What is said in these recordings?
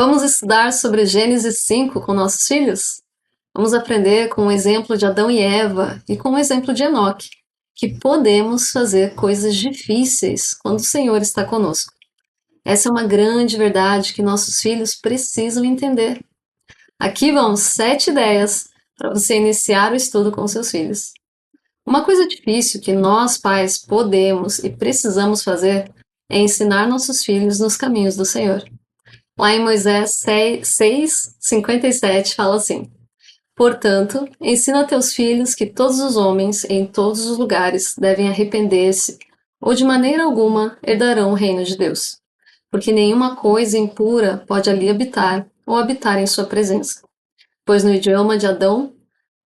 Vamos estudar sobre Gênesis 5 com nossos filhos? Vamos aprender com o exemplo de Adão e Eva e com o exemplo de Enoque, que podemos fazer coisas difíceis quando o Senhor está conosco. Essa é uma grande verdade que nossos filhos precisam entender. Aqui vão 7 ideias para você iniciar o estudo com seus filhos. Uma coisa difícil que nós pais podemos e precisamos fazer é ensinar nossos filhos nos caminhos do Senhor. Lá em Moisés 6:57 fala assim: Portanto, ensina a teus filhos que todos os homens, em todos os lugares, devem arrepender-se, ou de maneira alguma herdarão o reino de Deus. Porque nenhuma coisa impura pode ali habitar, ou habitar em sua presença. Pois no idioma de Adão,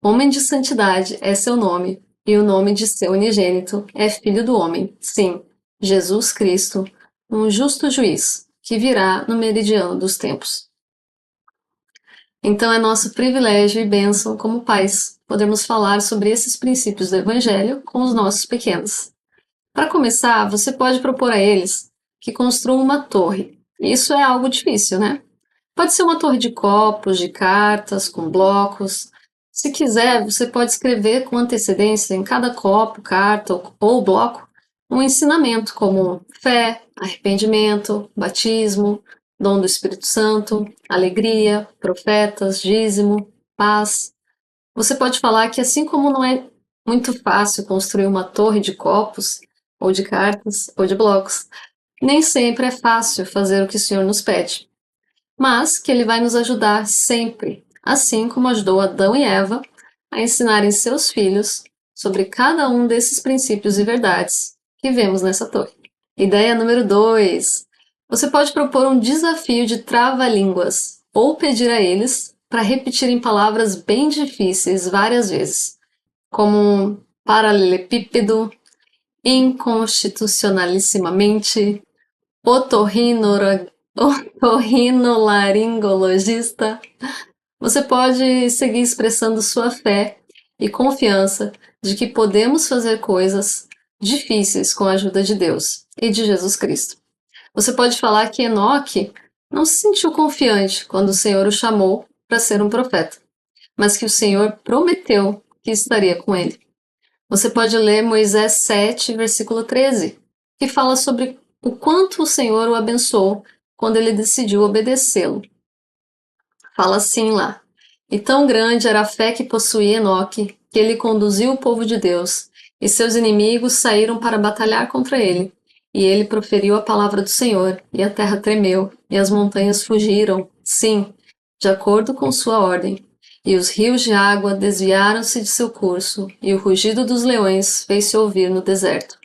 homem de santidade é seu nome, e o nome de seu unigênito é Filho do Homem, sim, Jesus Cristo, um justo juiz, que virá no meridiano dos tempos. Então é nosso privilégio e bênção como pais podermos falar sobre esses princípios do Evangelho com os nossos pequenos. Para começar, você pode propor a eles que construam uma torre. Isso é algo difícil, né? Pode ser uma torre de copos, de cartas, com blocos. Se quiser, você pode escrever com antecedência em cada copo, carta ou bloco um ensinamento como fé, arrependimento, batismo, dom do Espírito Santo, alegria, profetas, dízimo, paz. Você pode falar que assim como não é muito fácil construir uma torre de copos, ou de cartas, ou de blocos, nem sempre é fácil fazer o que o Senhor nos pede, mas que Ele vai nos ajudar sempre, assim como ajudou Adão e Eva a ensinarem seus filhos sobre cada um desses princípios e verdades que vemos nessa torre. Ideia número 2. Você pode propor um desafio de trava-línguas ou pedir a eles para repetirem palavras bem difíceis várias vezes, como paralelepípedo, inconstitucionalissimamente, otorrinolaringologista. Você pode seguir expressando sua fé e confiança de que podemos fazer coisas difíceis com a ajuda de Deus e de Jesus Cristo. Você pode falar que Enoque não se sentiu confiante quando o Senhor o chamou para ser um profeta, mas que o Senhor prometeu que estaria com ele. Você pode ler Moisés 7, versículo 13, que fala sobre o quanto o Senhor o abençoou quando ele decidiu obedecê-lo. Fala assim lá: E tão grande era a fé que possuía Enoque, que ele conduziu o povo de Deus, e seus inimigos saíram para batalhar contra ele. E ele proferiu a palavra do Senhor, e a terra tremeu, e as montanhas fugiram, sim, de acordo com sua ordem. E os rios de água desviaram-se de seu curso, e o rugido dos leões fez-se ouvir no deserto.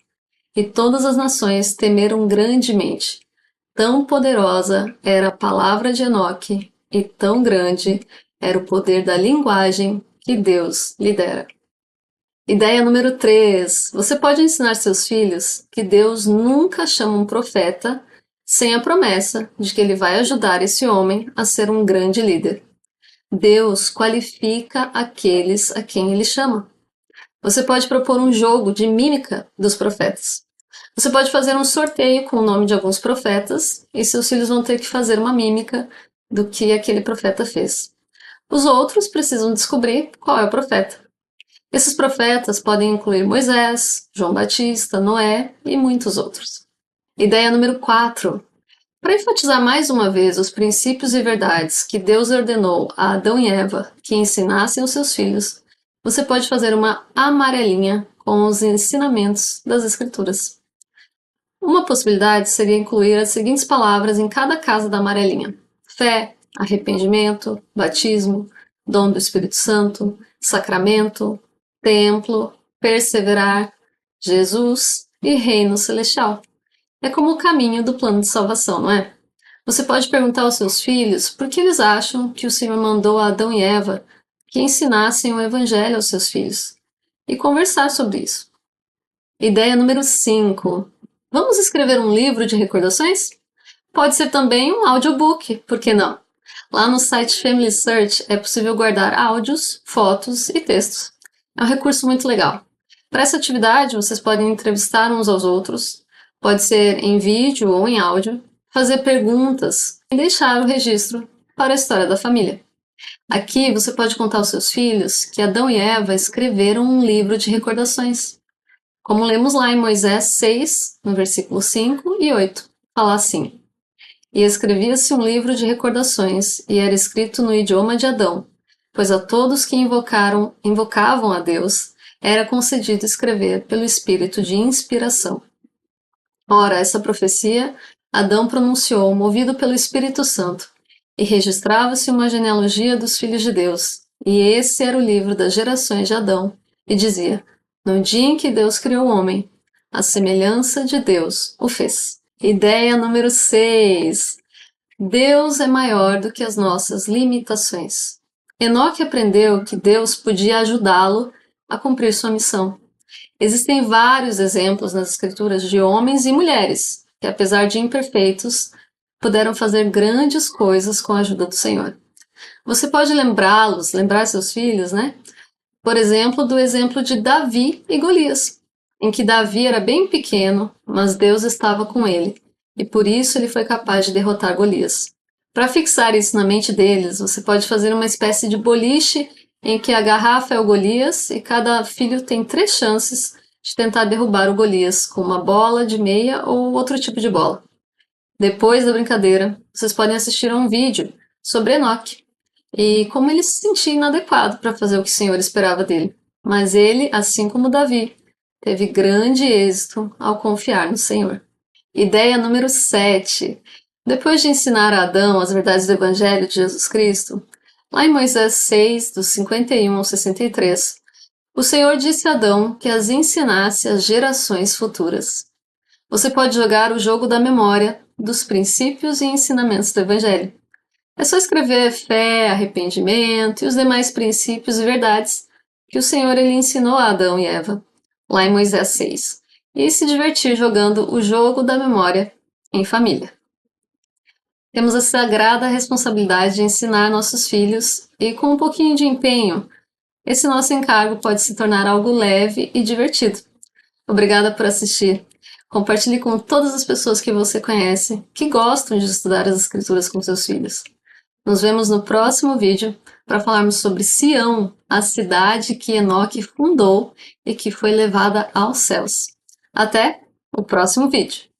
E todas as nações temeram grandemente. Tão poderosa era a palavra de Enoque, e tão grande era o poder da linguagem que Deus lhe dera. Ideia número 3. Você pode ensinar seus filhos que Deus nunca chama um profeta sem a promessa de que ele vai ajudar esse homem a ser um grande líder. Deus qualifica aqueles a quem ele chama. Você pode propor um jogo de mímica dos profetas. Você pode fazer um sorteio com o nome de alguns profetas e seus filhos vão ter que fazer uma mímica do que aquele profeta fez. Os outros precisam descobrir qual é o profeta. Esses profetas podem incluir Moisés, João Batista, Noé e muitos outros. Ideia número 4. Para enfatizar mais uma vez os princípios e verdades que Deus ordenou a Adão e Eva que ensinassem aos seus filhos, você pode fazer uma amarelinha com os ensinamentos das Escrituras. Uma possibilidade seria incluir as seguintes palavras em cada casa da amarelinha: fé, arrependimento, batismo, dom do Espírito Santo, sacramento, templo, perseverar, Jesus e reino celestial. É como o caminho do plano de salvação, não é? Você pode perguntar aos seus filhos por que eles acham que o Senhor mandou a Adão e Eva que ensinassem o Evangelho aos seus filhos e conversar sobre isso. Ideia número 5. Vamos escrever um livro de recordações? Pode ser também um audiobook, por que não? Lá no site Family Search é possível guardar áudios, fotos e textos. É um recurso muito legal. Para essa atividade, vocês podem entrevistar uns aos outros, pode ser em vídeo ou em áudio, fazer perguntas e deixar o registro para a história da família. Aqui você pode contar aos seus filhos que Adão e Eva escreveram um livro de recordações. Como lemos lá em Moisés 6, no versículo 5 e 8, fala assim: E escrevia-se um livro de recordações, e era escrito no idioma de Adão, pois a todos que invocavam a Deus, era concedido escrever pelo espírito de inspiração. Ora, essa profecia Adão pronunciou, movido pelo Espírito Santo, e registrava-se uma genealogia dos filhos de Deus, e esse era o livro das gerações de Adão, e dizia: No dia em que Deus criou o homem, a semelhança de Deus o fez. Ideia número 6. Deus é maior do que as nossas limitações. Enoque aprendeu que Deus podia ajudá-lo a cumprir sua missão. Existem vários exemplos nas escrituras de homens e mulheres que, apesar de imperfeitos, puderam fazer grandes coisas com a ajuda do Senhor. Você pode lembrar seus filhos, né? Por exemplo, do exemplo de Davi e Golias, em que Davi era bem pequeno, mas Deus estava com ele, e por isso ele foi capaz de derrotar Golias. Para fixar isso na mente deles, você pode fazer uma espécie de boliche em que a garrafa é o Golias e cada filho tem 3 chances de tentar derrubar o Golias com uma bola de meia ou outro tipo de bola. Depois da brincadeira, vocês podem assistir a um vídeo sobre Enoque e como ele se sentia inadequado para fazer o que o Senhor esperava dele. Mas ele, assim como Davi, teve grande êxito ao confiar no Senhor. Ideia número 7. Depois de ensinar a Adão as verdades do Evangelho de Jesus Cristo, lá em Moisés 6, dos 51 ao 63, o Senhor disse a Adão que as ensinasse às gerações futuras. Você pode jogar o jogo da memória dos princípios e ensinamentos do Evangelho. É só escrever fé, arrependimento e os demais princípios e verdades que o Senhor ele ensinou a Adão e Eva, lá em Moisés 6, e se divertir jogando o jogo da memória em família. Temos a sagrada responsabilidade de ensinar nossos filhos e, com um pouquinho de empenho, esse nosso encargo pode se tornar algo leve e divertido. Obrigada por assistir. Compartilhe com todas as pessoas que você conhece que gostam de estudar as Escrituras com seus filhos. Nos vemos no próximo vídeo para falarmos sobre Sião, a cidade que Enoque fundou e que foi levada aos céus. Até o próximo vídeo!